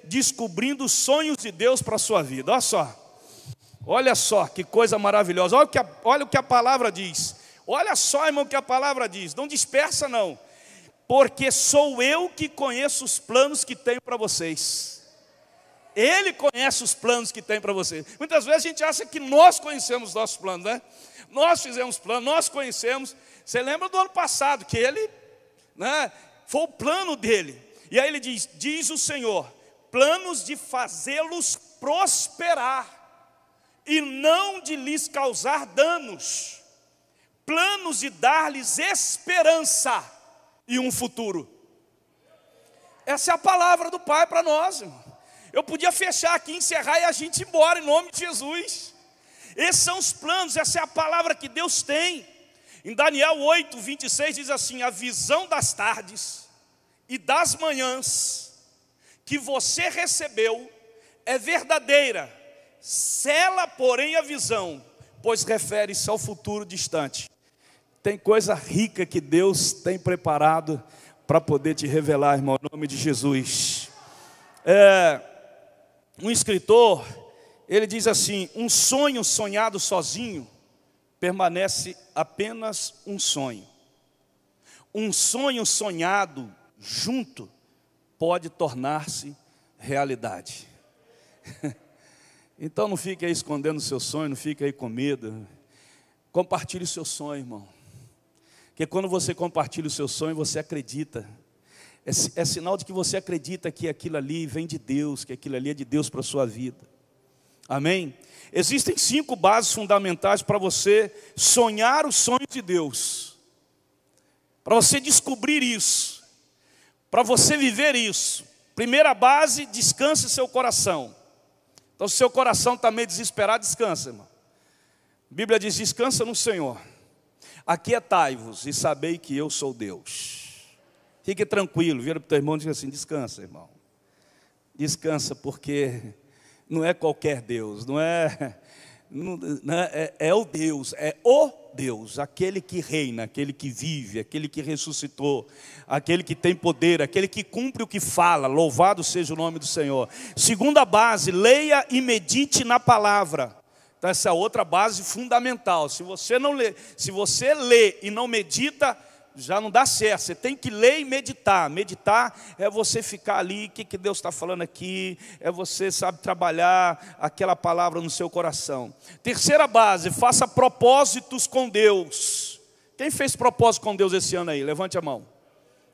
descobrindo os sonhos de Deus para a sua vida. Olha só que coisa maravilhosa. Olha o que a palavra diz. Olha só, irmão, o que a palavra diz. Não dispersa não. Porque sou eu que conheço os planos que tenho para vocês. Ele conhece os planos que tem para vocês. Muitas vezes a gente acha que nós conhecemos os nossos planos, né? Nós fizemos planos, nós conhecemos. Você lembra do ano passado, que ele, né, foi o plano dele. E aí ele diz o Senhor, planos de fazê-los prosperar e não de lhes causar danos, planos de dar-lhes esperança e um futuro. Essa é a palavra do Pai para nós, irmão. Eu podia fechar aqui, encerrar e a gente ir embora em nome de Jesus. Esses são os planos, essa é a palavra que Deus tem. Em Daniel 8, 26 diz assim: a visão das tardes e das manhãs que você recebeu é verdadeira. Sela, porém, a visão, pois refere-se ao futuro distante. Tem coisa rica que Deus tem preparado para poder te revelar, irmão, em nome de Jesus. Um escritor, ele diz assim: um sonho sonhado sozinho permanece apenas um sonho. Um sonho sonhado junto pode tornar-se realidade. Então não fique aí escondendo o seu sonho, não fique aí com medo. Compartilhe o seu sonho, irmão. Porque quando você compartilha o seu sonho, você acredita. É sinal de que você acredita que aquilo ali vem de Deus, que aquilo ali é de Deus para a sua vida. Amém? Existem 5 bases fundamentais para você sonhar os sonhos de Deus. Para você descobrir isso. Para você viver isso. Primeira base, descanse seu coração. Então se seu coração está meio desesperado, descansa, irmão. A Bíblia diz, descansa no Senhor. Aquietai-vos e sabei que eu sou Deus. Fique tranquilo, vira para o teu irmão e diz assim, descansa, irmão. Descansa, porque não é qualquer Deus, é o Deus, é o Deus, aquele que reina, aquele que vive, aquele que ressuscitou, aquele que tem poder, aquele que cumpre o que fala. Louvado seja o nome do Senhor. Segunda base, leia e medite na palavra. Então essa é outra base fundamental. Se você lê e não medita, já não dá certo. Você tem que ler e meditar. Meditar é você ficar ali, o que Deus está falando aqui, é você, sabe, trabalhar aquela palavra no seu coração. Terceira base, faça propósitos com Deus. Quem fez propósito com Deus esse ano aí? Levante a mão.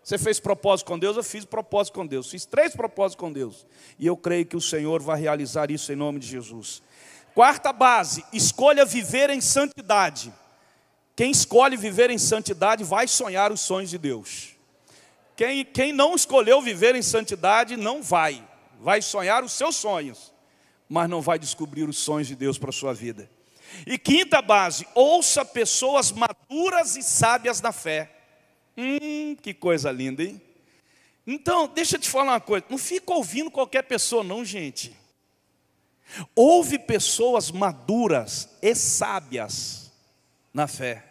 Você fez propósito com Deus? Eu fiz propósito com Deus. Fiz 3 propósitos com Deus. E eu creio que o Senhor vai realizar isso em nome de Jesus. Quarta base, escolha viver em santidade. Quem escolhe viver em santidade vai sonhar os sonhos de Deus. Quem não escolheu viver em santidade não vai sonhar os seus sonhos, mas não vai descobrir os sonhos de Deus para a sua vida. E quinta base, ouça pessoas maduras e sábias na fé. Que coisa linda, hein? Então, deixa eu te falar uma coisa, não fica ouvindo qualquer pessoa não, gente. Ouve pessoas maduras e sábias na fé.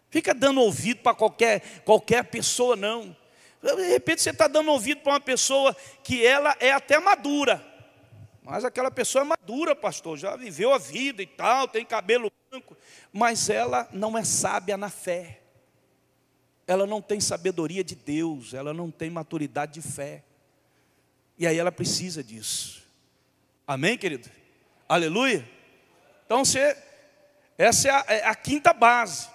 Fica dando ouvido para qualquer pessoa não. De repente você está dando ouvido para uma pessoa que ela é até madura. Mas aquela pessoa é madura, pastor, já viveu a vida e tal, tem cabelo branco. Mas ela não é sábia na fé. Ela não tem sabedoria de Deus, ela não tem maturidade de fé. E aí ela precisa disso. Amém, querido? Aleluia? Então essa é a quinta base.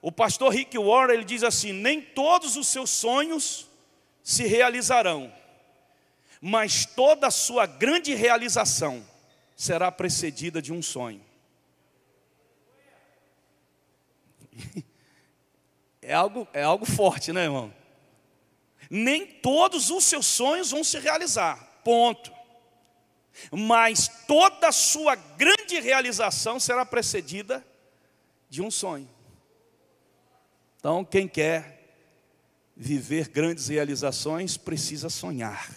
O pastor Rick Warren, ele diz assim, nem todos os seus sonhos se realizarão, mas toda a sua grande realização será precedida de um sonho. É algo forte, né, irmão? Nem todos os seus sonhos vão se realizar, ponto. Mas toda a sua grande realização será precedida de um sonho. Então, quem quer viver grandes realizações precisa sonhar.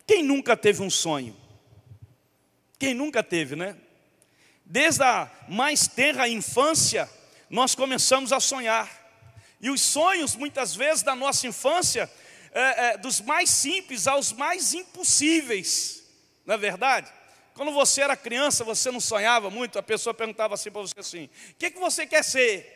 Quem nunca teve um sonho? Quem nunca teve, né? Desde a mais tenra infância, nós começamos a sonhar. E os sonhos, muitas vezes, da nossa infância, dos mais simples aos mais impossíveis, não é verdade? Quando você era criança, você não sonhava muito, a pessoa perguntava assim para você assim: o que você quer ser?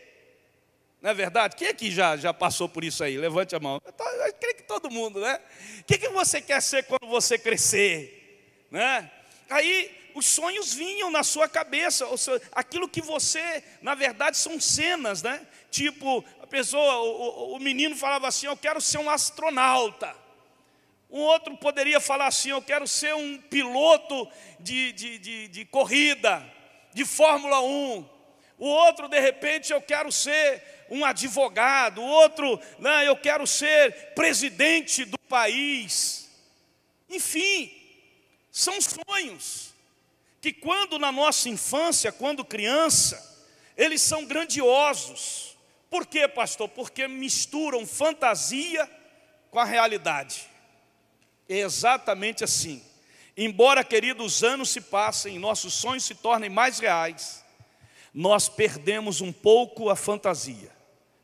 Não é verdade? Quem aqui já passou por isso aí? Levante a mão. Eu creio que todo mundo, né? O que você quer ser quando você crescer? Né? Aí os sonhos vinham na sua cabeça, ou seja, aquilo que você, na verdade, são cenas, né? Tipo, a pessoa, o menino falava assim: eu quero ser um astronauta. Um outro poderia falar assim: eu quero ser um piloto de corrida, de Fórmula 1. O outro, de repente, eu quero ser um advogado. O outro, não, eu quero ser presidente do país. Enfim, são sonhos que quando na nossa infância, quando criança, eles são grandiosos. Por quê, pastor? Porque misturam fantasia com a realidade. É exatamente assim. Embora, queridos, os anos se passem, nossos sonhos se tornem mais reais, nós perdemos um pouco a fantasia.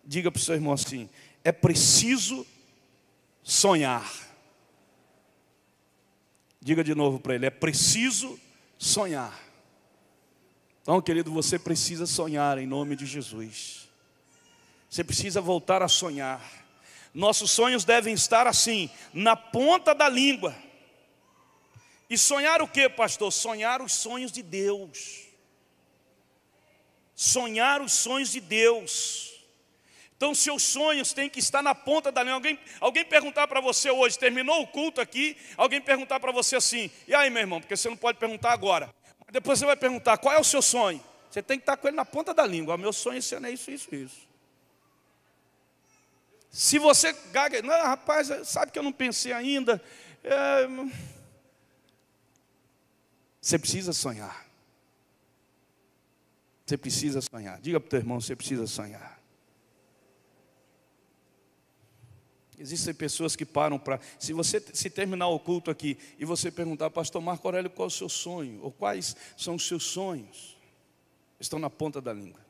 Diga para o seu irmão assim: é preciso sonhar. Diga de novo para ele: é preciso sonhar. Então, querido, você precisa sonhar em nome de Jesus. Você precisa voltar a sonhar. Nossos sonhos devem estar assim, na ponta da língua. E sonhar o que, pastor? Sonhar os sonhos de Deus. Sonhar os sonhos de Deus. Então seus sonhos têm que estar na ponta da língua. Alguém perguntar para você hoje, terminou o culto aqui, alguém perguntar para você assim: e aí, meu irmão? Porque você não pode perguntar agora, mas depois você vai perguntar: qual é o seu sonho? Você tem que estar com ele na ponta da língua. Meu sonho esse ano é isso, isso, isso. Se você gaga, não, rapaz, sabe que eu não pensei ainda. Você precisa sonhar. Você precisa sonhar. Diga para o teu irmão: você precisa sonhar. Existem pessoas que param para... Se terminar o culto aqui e você perguntar: pastor Marco Aurélio, qual é o seu sonho? Ou quais são os seus sonhos? Estão na ponta da língua.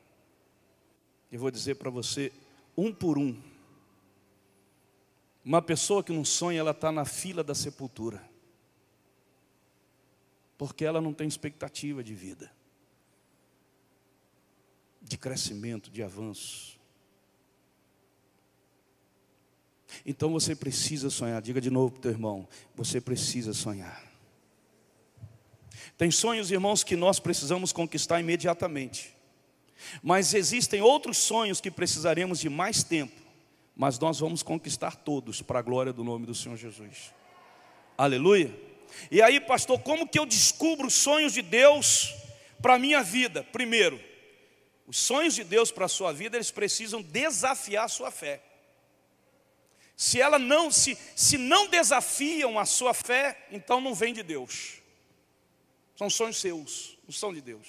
Eu vou dizer para você, um por um. Uma pessoa que não sonha, ela está na fila da sepultura. Porque ela não tem expectativa de vida, de crescimento, de avanço. Então você precisa sonhar. Diga de novo para o teu irmão: você precisa sonhar. Tem sonhos, irmãos, que nós precisamos conquistar imediatamente. Mas existem outros sonhos que precisaremos de mais tempo. Mas nós vamos conquistar todos para a glória do nome do Senhor Jesus. Aleluia. E aí, pastor, como que eu descubro os sonhos de Deus para a minha vida? Primeiro, os sonhos de Deus para a sua vida, eles precisam desafiar a sua fé. Se não desafiam a sua fé, então não vem de Deus. São sonhos seus, não são de Deus.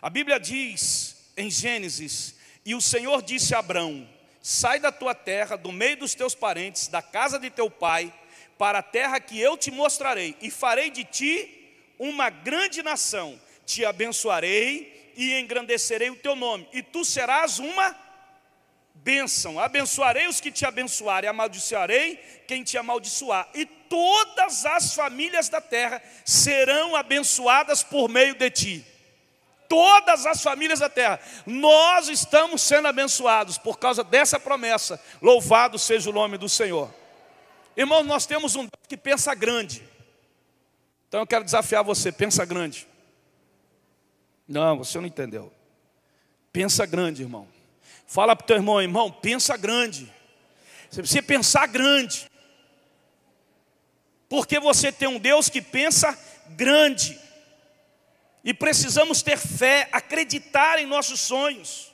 A Bíblia diz em Gênesis: e o Senhor disse a Abrão: sai da tua terra, do meio dos teus parentes, da casa de teu pai, para a terra que eu te mostrarei, e farei de ti uma grande nação. Te abençoarei e engrandecerei o teu nome, e tu serás uma bênção. Abençoarei os que te abençoarem, amaldiçoarei quem te amaldiçoar, e todas as famílias da terra serão abençoadas por meio de ti. Todas as famílias da terra, nós estamos sendo abençoados por causa dessa promessa. Louvado seja o nome do Senhor. Irmãos, nós temos um Deus que pensa grande. Então eu quero desafiar você: pensa grande. Não, você não entendeu. Pensa grande, irmão. Fala para o teu irmão: irmão, pensa grande. Você precisa pensar grande. Porque você tem um Deus que pensa grande. E precisamos ter fé, acreditar em nossos sonhos.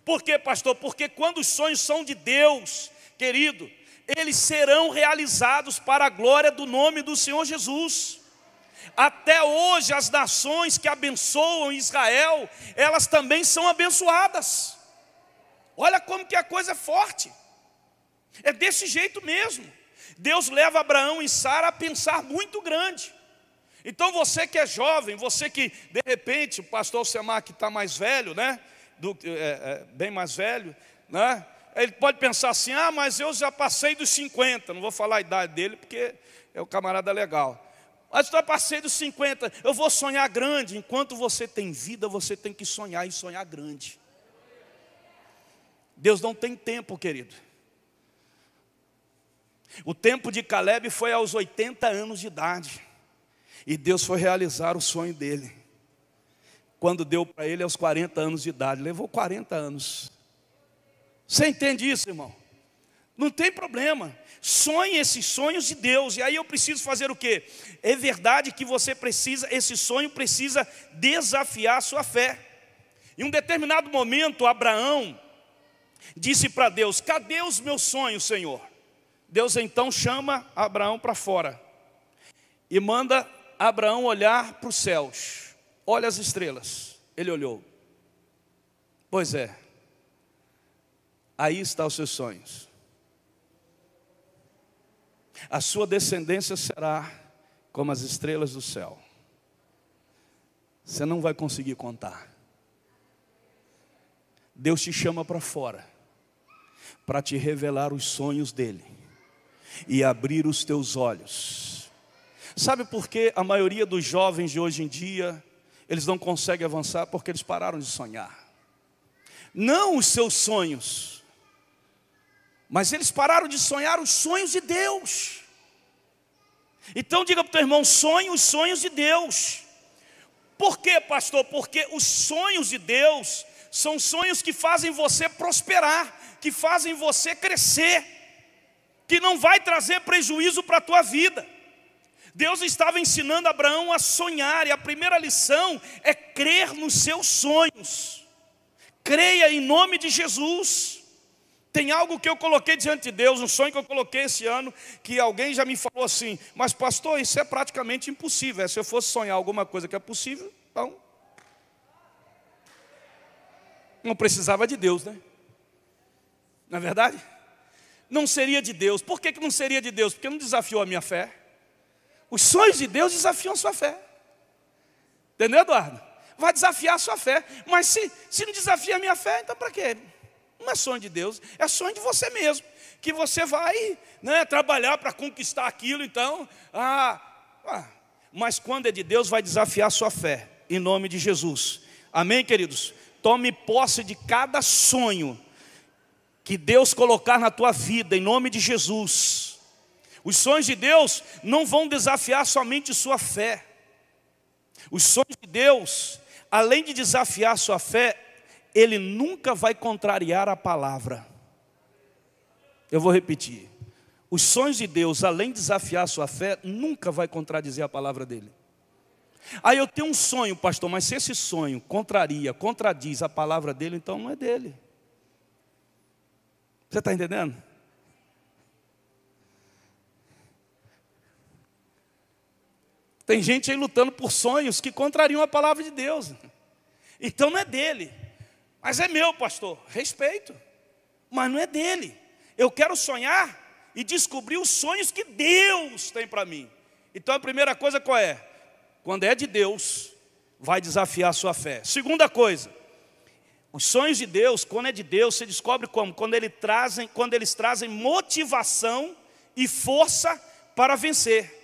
Por quê, pastor? Porque quando os sonhos são de Deus, querido, eles serão realizados para a glória do nome do Senhor Jesus. Até hoje as nações que abençoam Israel, elas também são abençoadas. Olha como que a coisa é forte. É desse jeito mesmo. Deus leva Abraão e Sara a pensar muito grande. Então você que é jovem, você que de repente, o pastor Alcemar que está mais velho, né? Bem mais velho, né? ele pode pensar assim, ah, mas eu já passei dos 50, não vou falar a idade dele, porque é o camarada legal. Mas eu já passei dos 50, eu vou sonhar grande. Enquanto você tem vida, você tem que sonhar e sonhar grande. Deus não tem tempo, querido. O tempo de Caleb foi aos 80 anos de idade. E Deus foi realizar o sonho dele. Quando deu para ele aos 40 anos de idade. Levou 40 anos. Você entende isso, irmão? Não tem problema. Sonhe esses sonhos de Deus. E aí eu preciso fazer o quê? É verdade que você precisa, esse sonho precisa desafiar a sua fé. Em um determinado momento, Abraão disse para Deus, cadê os meus sonhos, Senhor? Deus então chama Abraão para fora. E manda Abraão olhar para os céus. Olha as estrelas. Ele olhou. Pois é. Aí estão os seus sonhos. A sua descendência será como as estrelas do céu. Você não vai conseguir contar. Deus te chama para fora, para te revelar os sonhos dele e abrir os teus olhos. Sabe por que a maioria dos jovens de hoje em dia, eles não conseguem avançar? Porque eles pararam de sonhar. Não os seus sonhos, mas eles pararam de sonhar os sonhos de Deus. Então diga para o teu irmão, sonhe os sonhos de Deus. Por quê, pastor? Porque os sonhos de Deus são sonhos que fazem você prosperar, que fazem você crescer, que não vai trazer prejuízo para a tua vida. Deus estava ensinando Abraão a sonhar, e a primeira lição é crer nos seus sonhos. Creia em nome de Jesus. Tem algo que eu coloquei diante de Deus, um sonho que eu coloquei esse ano, que alguém já me falou assim, mas pastor, isso é praticamente impossível. Se eu fosse sonhar alguma coisa que é possível, então não precisava de Deus, né? Não é verdade? Não seria de Deus. Por que não seria de Deus? Porque não desafiou a minha fé. Os sonhos de Deus desafiam a sua fé. Entendeu, Eduardo? Vai desafiar a sua fé. Mas se não desafia a minha fé, então para quê? Não é sonho de Deus, é sonho de você mesmo. Que você vai, né, trabalhar para conquistar aquilo, então. Mas quando é de Deus, vai desafiar a sua fé. Em nome de Jesus. Amém, queridos? Tome posse de cada sonho que Deus colocar na tua vida, em nome de Jesus. Os sonhos de Deus não vão desafiar somente sua fé. Os sonhos de Deus, além de desafiar a sua fé, ele nunca vai contrariar a palavra. Eu vou repetir. Os sonhos de Deus, além de desafiar a sua fé, nunca vai contradizer a palavra dele. Aí eu tenho um sonho, pastor, mas se esse sonho contradiz a palavra dele, então não é dele. Você está entendendo? Tem gente aí lutando por sonhos que contrariam a palavra de Deus. Então não é dele. Mas é meu, pastor. Respeito. Mas não é dele. Eu quero sonhar e descobrir os sonhos que Deus tem para mim. Então a primeira coisa qual é? Quando é de Deus, vai desafiar a sua fé. Segunda coisa, os sonhos de Deus, quando é de Deus, você descobre como? Quando eles trazem motivação e força para vencer.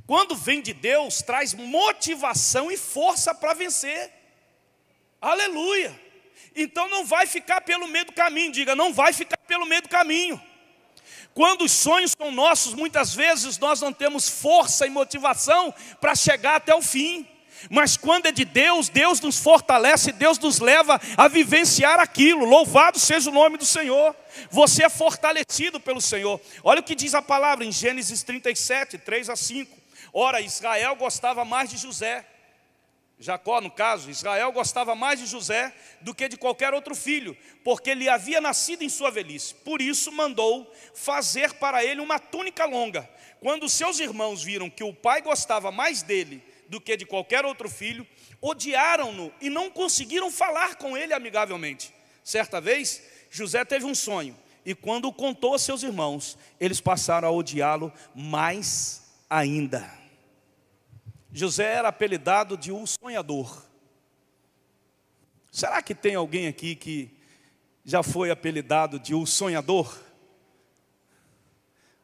Quando vem de Deus, traz motivação e força para vencer. Aleluia. Então não vai ficar pelo meio do caminho. Diga, não vai ficar pelo meio do caminho. Quando os sonhos são nossos, muitas vezes nós não temos força e motivação para chegar até o fim. Mas quando é de Deus, Deus nos fortalece, Deus nos leva a vivenciar aquilo. Louvado seja o nome do Senhor. Você é fortalecido pelo Senhor. Olha o que diz a palavra em Gênesis 37, 3-5. Ora, Israel gostava mais de José. Jacó, no caso, Israel gostava mais de José do que de qualquer outro filho, porque ele havia nascido em sua velhice. Por isso mandou fazer para ele uma túnica longa. Quando seus irmãos viram que o pai gostava mais dele do que de qualquer outro filho, odiaram-no e não conseguiram falar com ele amigavelmente. Certa vez, José teve um sonho, e quando o contou a seus irmãos, eles passaram a odiá-lo mais ainda. José era apelidado de um sonhador. Será que tem alguém aqui que já foi apelidado de o sonhador?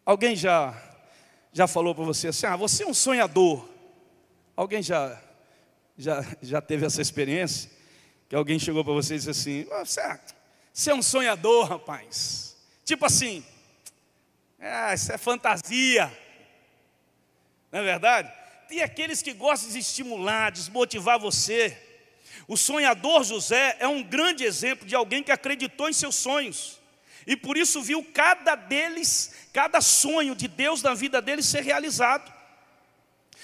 Alguém já falou para você assim, você é um sonhador? Alguém já teve essa experiência? Que alguém chegou para você e disse assim, você é um sonhador, rapaz. Tipo assim, isso é fantasia. Não é verdade? Tem aqueles que gostam de estimular, desmotivar você. O sonhador José é um grande exemplo de alguém que acreditou em seus sonhos. E por isso viu cada sonho de Deus na vida dele ser realizado.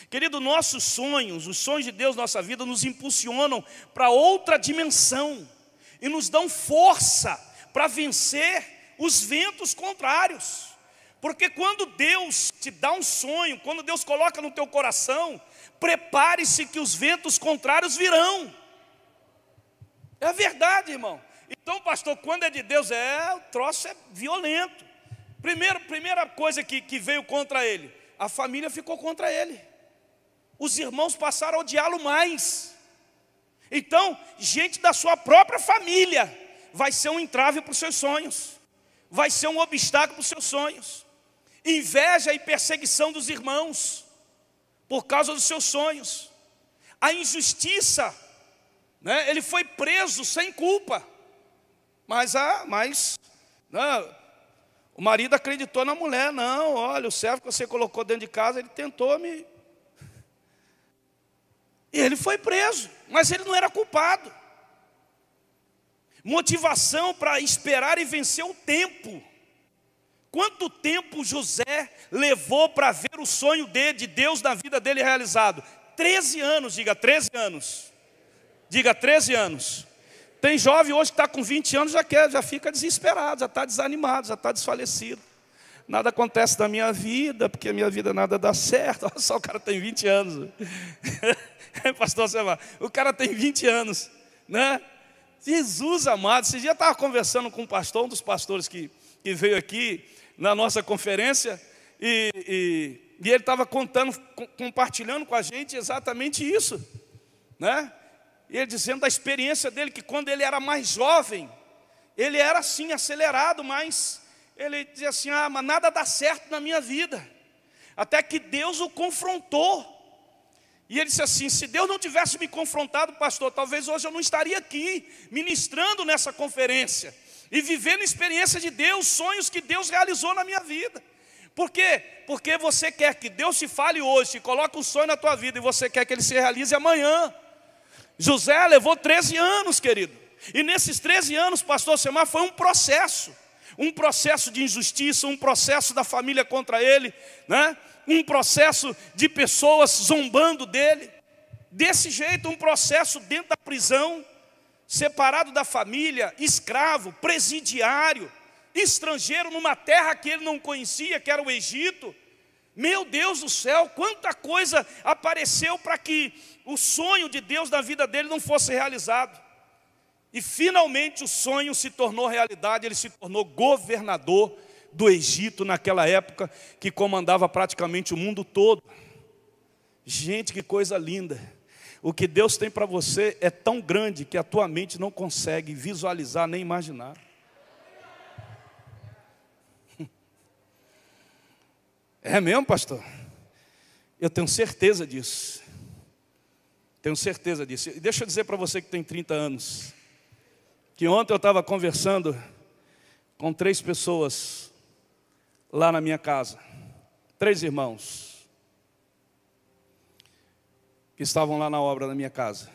Querido, nossos sonhos, os sonhos de Deus na nossa vida nos impulsionam para outra dimensão. E nos dão força para vencer os ventos contrários. Porque quando Deus te dá um sonho, quando Deus coloca no teu coração, prepare-se que os ventos contrários virão. É verdade, irmão. Então, pastor, quando é de Deus, o troço é violento. Primeira coisa que veio contra ele, a família ficou contra ele. Os irmãos passaram a odiá-lo mais. Então, gente da sua própria família vai ser um entrave para os seus sonhos. Vai ser um obstáculo para os seus sonhos. Inveja e perseguição dos irmãos por causa dos seus sonhos. A injustiça, né? Ele foi preso sem culpa. Mas o marido acreditou na mulher. Não, olha, o servo que você colocou dentro de casa, ele tentou me... E ele foi preso, mas ele não era culpado. Motivação para esperar e vencer o tempo. Quanto tempo José levou para ver o sonho de Deus na vida dele realizado? 13 anos, diga 13 anos. Diga 13 anos. Tem jovem hoje que está com 20 anos, já fica desesperado, já está desanimado, já está desfalecido. Nada acontece na minha vida, porque a minha vida nada dá certo. Olha só, o cara tem 20 anos. Pastor, o cara tem 20 anos, né? Jesus amado, esse dia eu estava conversando com um pastor, um dos pastores que veio aqui na nossa conferência, e ele estava compartilhando com a gente exatamente isso, né? E ele dizendo da experiência dele, que quando ele era mais jovem, ele era assim, acelerado, mas ele dizia assim, mas nada dá certo na minha vida. Até que Deus o confrontou. E ele disse assim, se Deus não tivesse me confrontado, pastor, talvez hoje eu não estaria aqui, ministrando nessa conferência, e vivendo a experiência de Deus, sonhos que Deus realizou na minha vida. Por quê? Porque você quer que Deus te fale hoje, te coloque um sonho na tua vida, e você quer que ele se realize amanhã. José levou 13 anos, querido. E nesses 13 anos, pastor Semar, foi um processo de injustiça, um processo da família contra ele, né? Um processo de pessoas zombando dele. Desse jeito, um processo dentro da prisão, separado da família, escravo, presidiário, estrangeiro numa terra que ele não conhecia, que era o Egito. Meu Deus do céu, quanta coisa apareceu para que o sonho de Deus na vida dele não fosse realizado. E finalmente o sonho se tornou realidade, ele se tornou governador do Egito naquela época, que comandava praticamente o mundo todo. Gente, que coisa linda. O que Deus tem para você é tão grande que a tua mente não consegue visualizar nem imaginar. É mesmo, pastor? Eu tenho certeza disso. Tenho certeza disso. E deixa eu dizer para você que tem 30 anos, que ontem eu estava conversando com 3 pessoas lá na minha casa. 3 irmãos que estavam lá na obra da minha casa.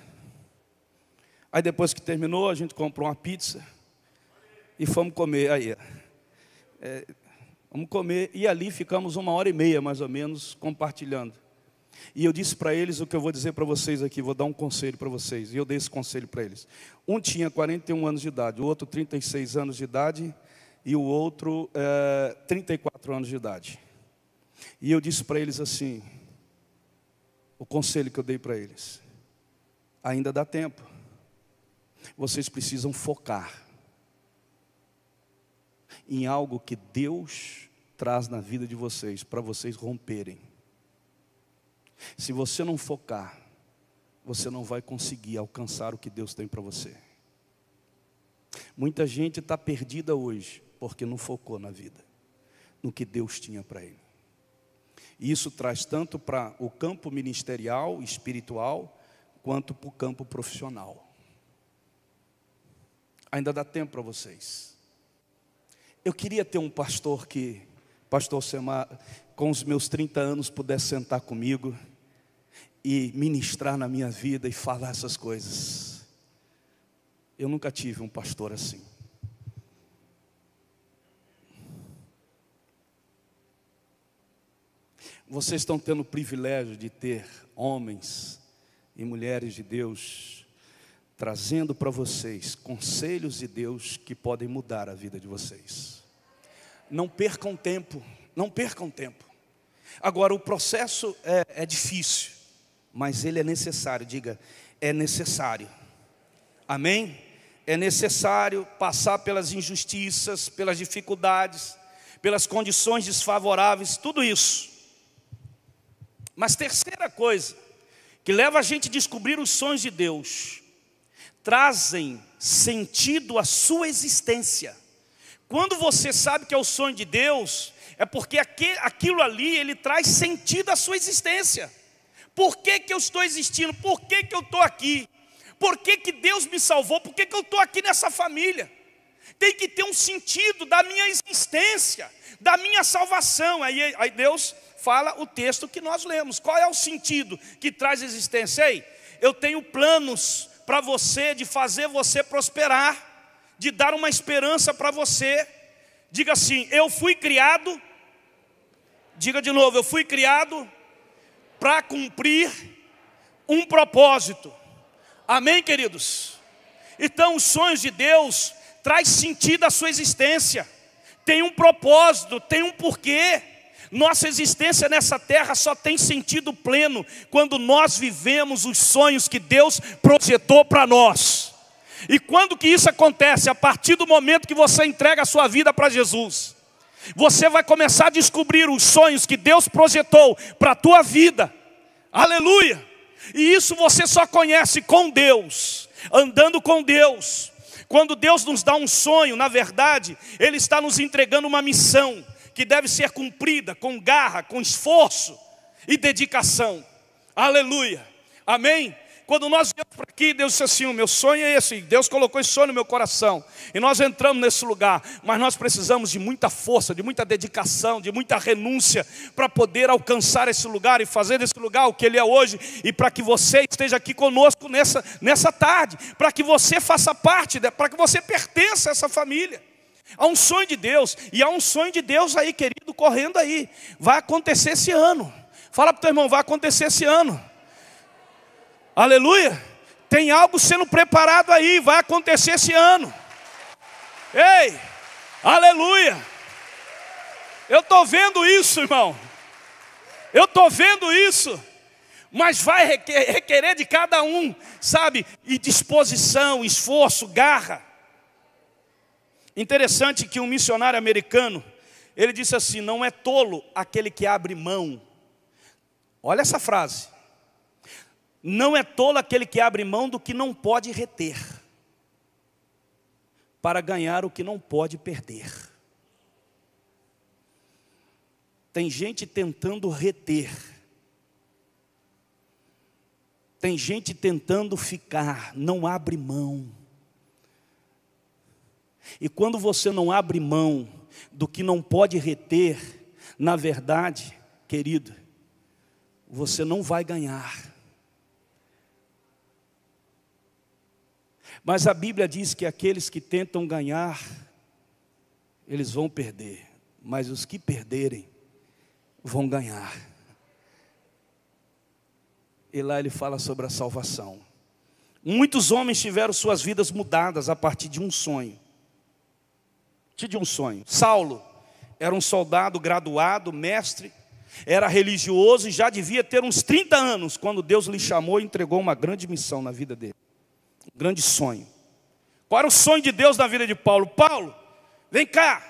Aí depois que terminou, a gente comprou uma pizza e fomos comer. Aí, vamos comer, e ali ficamos 1h30 mais ou menos compartilhando. E eu disse para eles o que eu vou dizer para vocês aqui, vou dar um conselho para vocês. E eu dei esse conselho para eles. Um tinha 41 anos de idade, o outro 36 anos de idade e o outro 34 anos de idade. E eu disse para eles assim, o conselho que eu dei para eles: ainda dá tempo. Vocês precisam focar em algo que Deus traz na vida de vocês, para vocês romperem. Se você não focar, você não vai conseguir alcançar o que Deus tem para você. Muita gente está perdida hoje, porque não focou na vida, no que Deus tinha para ele. E isso traz tanto para o campo ministerial, espiritual, quanto para o campo profissional. Ainda dá tempo para vocês. Eu queria ter um pastor que, pastor Semar, com os meus 30 anos, pudesse sentar comigo e ministrar na minha vida e falar essas coisas. Eu nunca tive um pastor assim. Vocês estão tendo o privilégio de ter homens e mulheres de Deus trazendo para vocês conselhos de Deus que podem mudar a vida de vocês. Não percam tempo, não percam tempo. Agora, o processo é difícil, mas ele é necessário. Diga, é necessário. Amém? É necessário passar pelas injustiças, pelas dificuldades, pelas condições desfavoráveis, tudo isso. Mas terceira coisa, que leva a gente a descobrir os sonhos de Deus, trazem sentido à sua existência. Quando você sabe que é o sonho de Deus, é porque aquilo ali, ele traz sentido à sua existência. Por que que eu estou existindo? Por que que eu estou aqui? Por que que Deus me salvou? Por que que eu estou aqui nessa família? Tem que ter um sentido da minha existência, da minha salvação. Aí Deus fala o texto que nós lemos. Qual é o sentido que traz existência? Ei, eu tenho planos para você, de fazer você prosperar, de dar uma esperança para você. Diga assim, eu fui criado, diga de novo, eu fui criado para cumprir um propósito. Amém, queridos? Então, os sonhos de Deus traz sentido à sua existência. Tem um propósito, tem um porquê. Nossa existência nessa terra só tem sentido pleno quando nós vivemos os sonhos que Deus projetou para nós. E quando que isso acontece? A partir do momento que você entrega a sua vida para Jesus. Você vai começar a descobrir os sonhos que Deus projetou para a tua vida. Aleluia! E isso você só conhece com Deus, andando com Deus. Quando Deus nos dá um sonho, na verdade, Ele está nos entregando uma missão que deve ser cumprida com garra, com esforço e dedicação. Aleluia, amém? Quando nós viemos para aqui, Deus disse assim, o meu sonho é esse. Deus colocou esse sonho no meu coração. E nós entramos nesse lugar. Mas nós precisamos de muita força, de muita dedicação, de muita renúncia, para poder alcançar esse lugar e fazer desse lugar o que ele é hoje. E para que você esteja aqui conosco nessa tarde. Para que você faça parte, para que você pertença a essa família. Há um sonho de Deus. E há um sonho de Deus aí, querido, correndo aí. Vai acontecer esse ano. Fala para o teu irmão, vai acontecer esse ano. Aleluia. Tem algo sendo preparado aí. Vai acontecer esse ano. Ei, aleluia. Eu estou vendo isso, irmão. Eu estou vendo isso. Mas vai requerer de cada um, sabe? E disposição, esforço, garra. Interessante que um missionário americano, ele disse assim, não é tolo aquele que abre mão. Olha essa frase. Não é tolo aquele que abre mão do que não pode reter, para ganhar o que não pode perder. Tem gente tentando reter. Tem gente tentando ficar, não abre mão. E quando você não abre mão do que não pode reter, na verdade, querido, você não vai ganhar. Mas a Bíblia diz que aqueles que tentam ganhar, eles vão perder. Mas os que perderem, vão ganhar. E lá ele fala sobre a salvação. Muitos homens tiveram suas vidas mudadas a partir de um sonho. Saulo era um soldado graduado, mestre, era religioso e já devia ter uns 30 anos, quando Deus lhe chamou e entregou uma grande missão na vida dele. Um grande sonho. Qual era o sonho de Deus na vida de Paulo? Paulo, vem cá.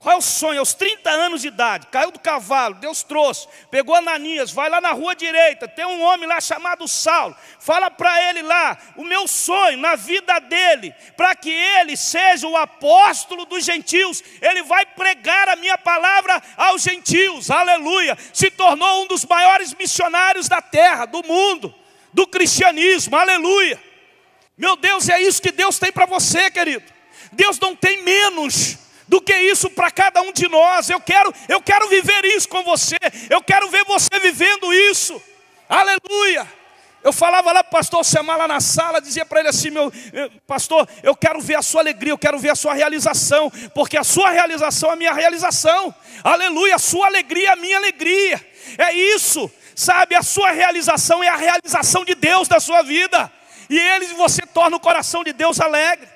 Qual é o sonho? Aos 30 anos de idade, caiu do cavalo, Deus trouxe, pegou Ananias, vai lá na rua direita, tem um homem lá chamado Saulo, fala para ele lá, o meu sonho na vida dele, para que ele seja o apóstolo dos gentios, ele vai pregar a minha palavra aos gentios, aleluia, se tornou um dos maiores missionários da terra, do mundo, do cristianismo, aleluia. Meu Deus, é isso que Deus tem para você, querido. Deus não tem menos do que isso para cada um de nós. Eu quero viver isso com você. Eu quero ver você vivendo isso. Aleluia. Eu falava lá para o pastor chamar lá na sala, dizia para ele assim, pastor, eu quero ver a sua alegria, eu quero ver a sua realização, porque a sua realização é a minha realização. Aleluia, a sua alegria é a minha alegria. É isso, sabe, a sua realização é a realização de Deus da sua vida. E você torna o coração de Deus alegre.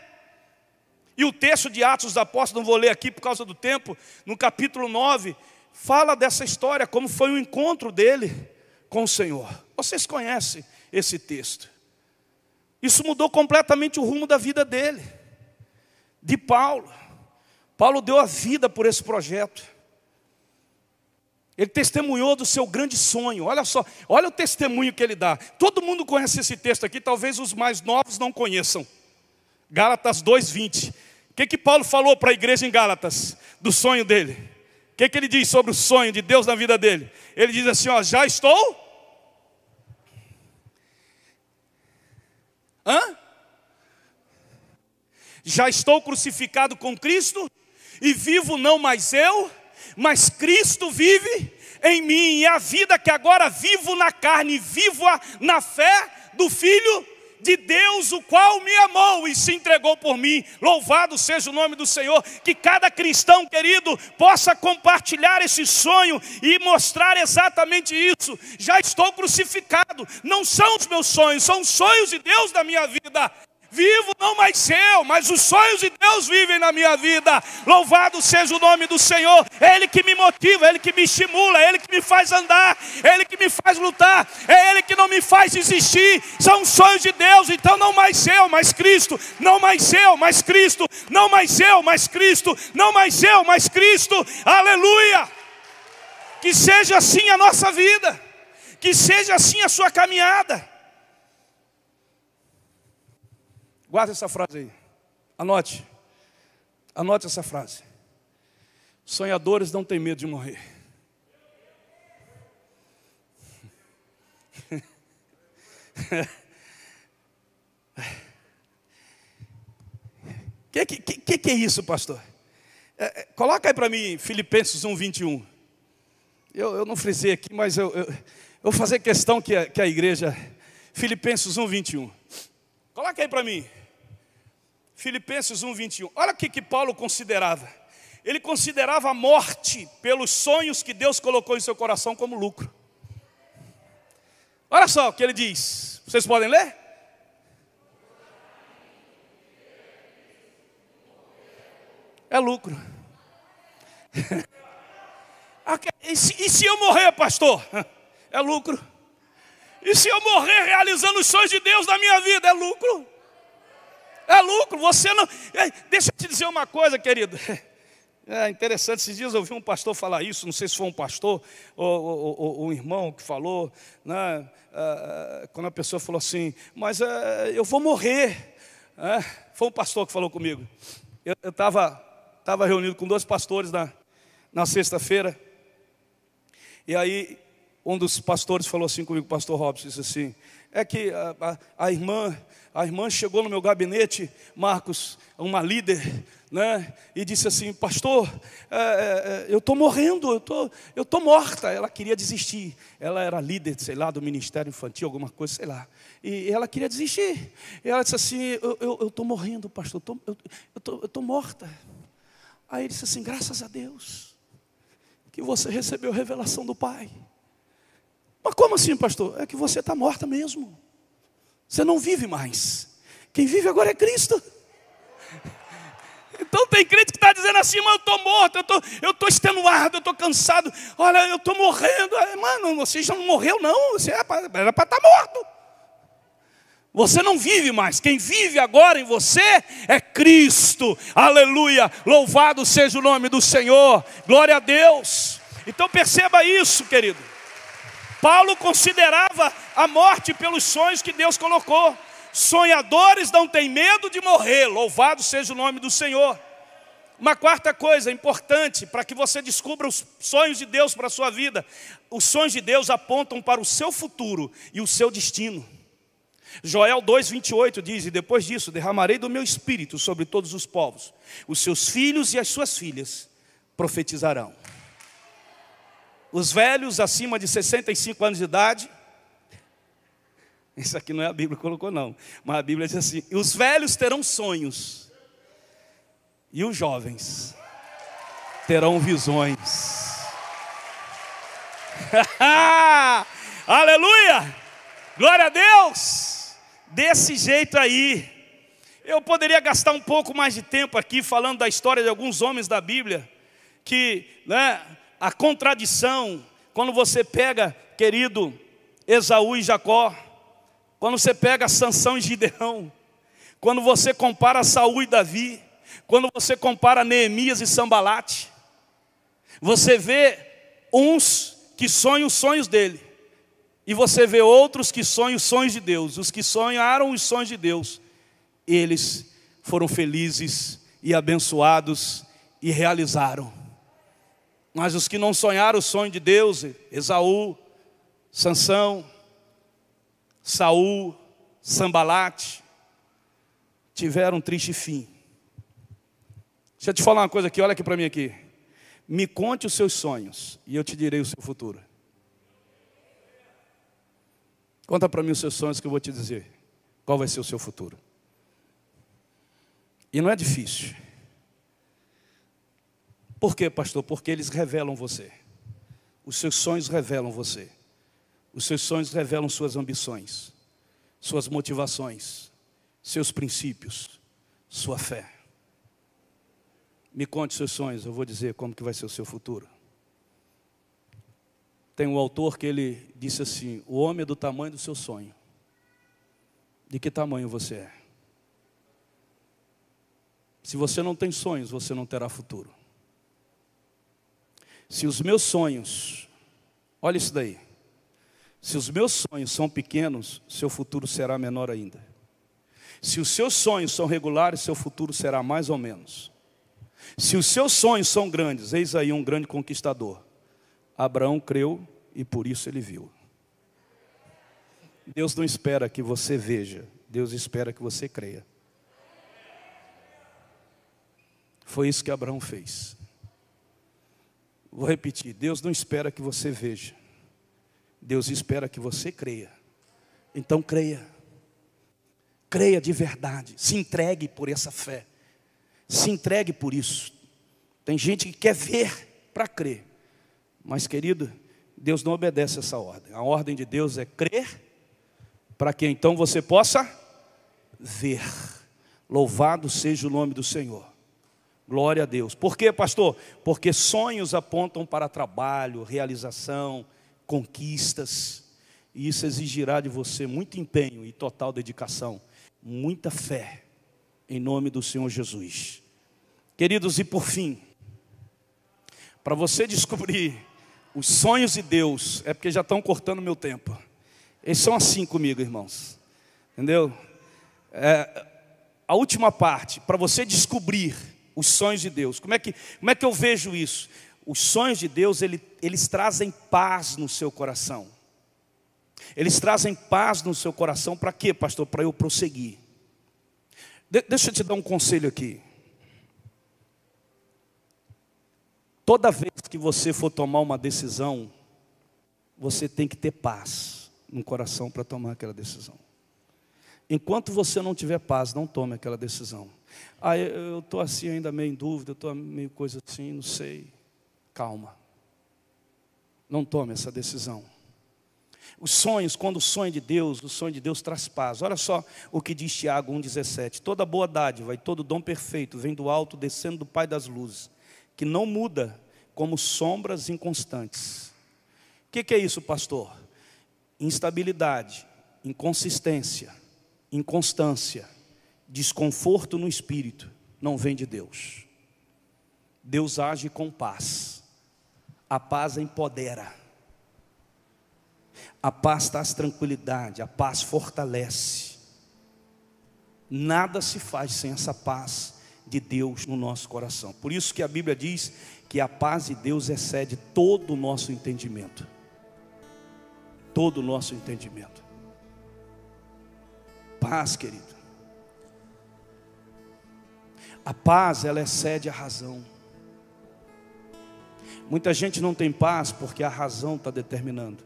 E o texto de Atos dos Apóstolos, não vou ler aqui por causa do tempo, no capítulo 9, fala dessa história, como foi o encontro dele com o Senhor. Vocês conhecem esse texto. Isso mudou completamente o rumo da vida dele, de Paulo. Paulo deu a vida por esse projeto. Ele testemunhou do seu grande sonho. Olha só, olha o testemunho que ele dá. Todo mundo conhece esse texto aqui, talvez os mais novos não conheçam. Gálatas 2:20. O que Paulo falou para a igreja em Gálatas? Do sonho dele. O que ele diz sobre o sonho de Deus na vida dele? Ele diz assim, ó, já estou... Já estou crucificado com Cristo, e vivo não mais eu, mas Cristo vive em mim. E a vida que agora vivo na carne, vivo-a na fé do Filho de Deus, o qual me amou e se entregou por mim. Louvado seja o nome do Senhor. Que cada cristão, querido, possa compartilhar esse sonho e mostrar exatamente isso. Já estou crucificado. Não são os meus sonhos, são os sonhos de Deus da minha vida. Vivo não mais eu, mas os sonhos de Deus vivem na minha vida. Louvado seja o nome do Senhor. É Ele que me motiva, é Ele que me estimula, é Ele que me faz andar, é Ele que me faz lutar, é Ele que não me faz desistir. São os sonhos de Deus. Então não mais eu, mas Cristo. Não mais eu, mas Cristo. Não mais eu, mas Cristo. Não mais eu, mas Cristo. Aleluia. Que seja assim a nossa vida, que seja assim a sua caminhada. Guarda essa frase aí, anote essa frase. Sonhadores não têm medo de morrer. Que é isso, pastor? Coloca aí para mim Filipenses 1:21. Eu não frisei aqui, mas eu vou fazer questão que a igreja... Filipenses 1:21. Coloca aí para mim. Filipenses 1:21. Olha o que Paulo considerava. Ele considerava a morte pelos sonhos que Deus colocou em seu coração como lucro. Olha só o que ele diz. Vocês podem ler? É lucro. E se eu morrer, pastor? É lucro. E se eu morrer realizando os sonhos de Deus na minha vida? É lucro. É lucro, você não... Deixa eu te dizer uma coisa, querido. É interessante, esses dias eu ouvi um pastor falar isso, não sei se foi um pastor ou um irmão que falou, né? Quando a pessoa falou assim, mas eu vou morrer. Foi um pastor que falou comigo. Eu estava reunido com 2 pastores na sexta-feira, e aí um dos pastores falou assim comigo, o pastor Robson, disse assim, é que a irmã chegou no meu gabinete, Marcos, uma líder, né? E disse assim, pastor, eu estou morrendo, eu estou morta. Ela queria desistir. Ela era líder, sei lá, do ministério infantil, alguma coisa, sei lá. E ela queria desistir. E ela disse assim, eu estou morrendo, pastor, eu estou morta. Aí ele disse assim, graças a Deus, que você recebeu a revelação do Pai. Mas como assim, pastor? É que você está morta mesmo. Você não vive mais. Quem vive agora é Cristo. Então tem crente que está dizendo assim, mas eu estou morto, eu estou extenuado, eu estou cansado. Olha, eu estou morrendo. Mano, você já não morreu não, você era para estar morto. Você não vive mais, quem vive agora em você é Cristo, aleluia, louvado seja o nome do Senhor, glória a Deus. Então perceba isso, querido. Paulo considerava a morte pelos sonhos que Deus colocou. Sonhadores não têm medo de morrer, louvado seja o nome do Senhor. Uma quarta coisa importante para que você descubra os sonhos de Deus para a sua vida. Os sonhos de Deus apontam para o seu futuro e o seu destino. Joel 2:28 diz: e depois disso derramarei do meu espírito sobre todos os povos. Os seus filhos e as suas filhas profetizarão. Os velhos acima de 65 anos de idade, isso aqui não é a Bíblia que colocou não, mas a Bíblia diz assim: os velhos terão sonhos, e os jovens terão visões. Aleluia! Glória a Deus! Desse jeito aí. Eu poderia gastar um pouco mais de tempo aqui falando da história de alguns homens da Bíblia, que, né, a contradição, quando você pega, querido, Esaú e Jacó, quando você pega Sansão e Gideão, quando você compara Saul e Davi, quando você compara Neemias e Sambalate, você vê uns que sonham os sonhos dele, e você vê outros que sonham os sonhos de Deus. Os que sonharam os sonhos de Deus, eles foram felizes e abençoados e realizaram. Mas os que não sonharam o sonho de Deus, Esaú, Sansão, Saul, Sambalate, tiveram um triste fim. Deixa eu te falar uma coisa aqui, olha aqui para mim aqui. Me conte os seus sonhos e eu te direi o seu futuro. Conta para mim os seus sonhos que eu vou te dizer qual vai ser o seu futuro. E não é difícil. Por quê, pastor? Porque eles revelam você. Os seus sonhos revelam você. Os seus sonhos revelam suas ambições, suas motivações, seus princípios, sua fé. Me conte seus sonhos, eu vou dizer como que vai ser o seu futuro. Tem um autor que ele disse assim: o homem é do tamanho do seu sonho. De que tamanho você é? Se você não tem sonhos, você não terá futuro. Se os meus sonhos, olha isso daí, se os meus sonhos são pequenos, seu futuro será menor ainda. Se os seus sonhos são regulares, seu futuro será mais ou menos. Se os seus sonhos são grandes, eis aí um grande conquistador. Abraão creu e por isso ele viu. Deus não espera que você veja, Deus espera que você creia. Foi isso que Abraão fez. Vou repetir, Deus não espera que você veja, Deus espera que você creia. Então creia. Creia de verdade, se entregue por essa fé. Se entregue por isso. Tem gente que quer ver para crer. Mas, querido, Deus não obedece essa ordem. A ordem de Deus é crer, para que então você possa ver. Louvado seja o nome do Senhor. Glória a Deus. Por quê, pastor? Porque sonhos apontam para trabalho, realização, conquistas. E isso exigirá de você muito empenho e total dedicação. Muita fé. Em nome do Senhor Jesus. Queridos, e por fim, para você descobrir os sonhos de Deus, é porque já estão cortando meu tempo. Eles são assim comigo, irmãos. Entendeu? A última parte, para você descobrir os sonhos de Deus. Como é que eu vejo isso? Os sonhos de Deus, eles trazem paz no seu coração. Eles trazem paz no seu coração para quê, pastor? Para eu prosseguir. Deixa eu te dar um conselho aqui. Toda vez que você for tomar uma decisão, você tem que ter paz no coração para tomar aquela decisão. Enquanto você não tiver paz, não tome aquela decisão. Eu estou assim ainda meio em dúvida, eu estou meio coisa assim, não sei. Calma. Não tome essa decisão. Os sonhos, quando o sonho de Deus traz paz. Olha só o que diz Tiago 1,17. Toda boa dádiva e todo dom perfeito vem do alto, descendo do Pai das luzes, que não muda como sombras inconstantes. O que é isso, pastor? Instabilidade, inconsistência, inconstância, desconforto no espírito, não vem de Deus. Deus age com paz. A paz empodera. A paz traz tranquilidade, a paz fortalece. Nada se faz sem essa paz de Deus no nosso coração. Por isso que a Bíblia diz que a paz de Deus excede todo o nosso entendimento. Todo o nosso entendimento. Paz, querido. A paz, ela excede a razão. Muita gente não tem paz porque a razão está determinando.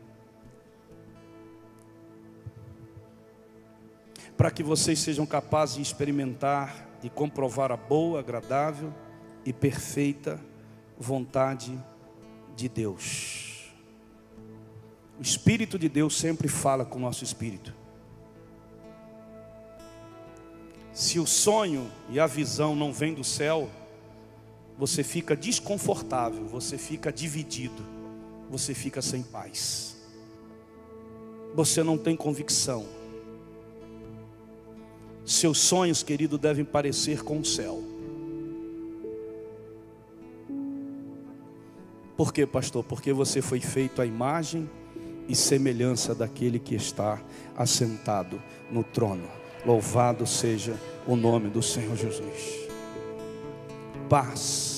Para que vocês sejam capazes de experimentar e comprovar a boa, agradável e perfeita vontade de Deus. O Espírito de Deus sempre fala com o nosso espírito. Se o sonho e a visão não vêm do céu, você fica desconfortável, você fica dividido, você fica sem paz. Você não tem convicção. Seus sonhos, querido, devem parecer com o céu. Por quê, pastor? Porque você foi feito à imagem e semelhança daquele que está assentado no trono. Louvado seja o nome do Senhor Jesus. Paz.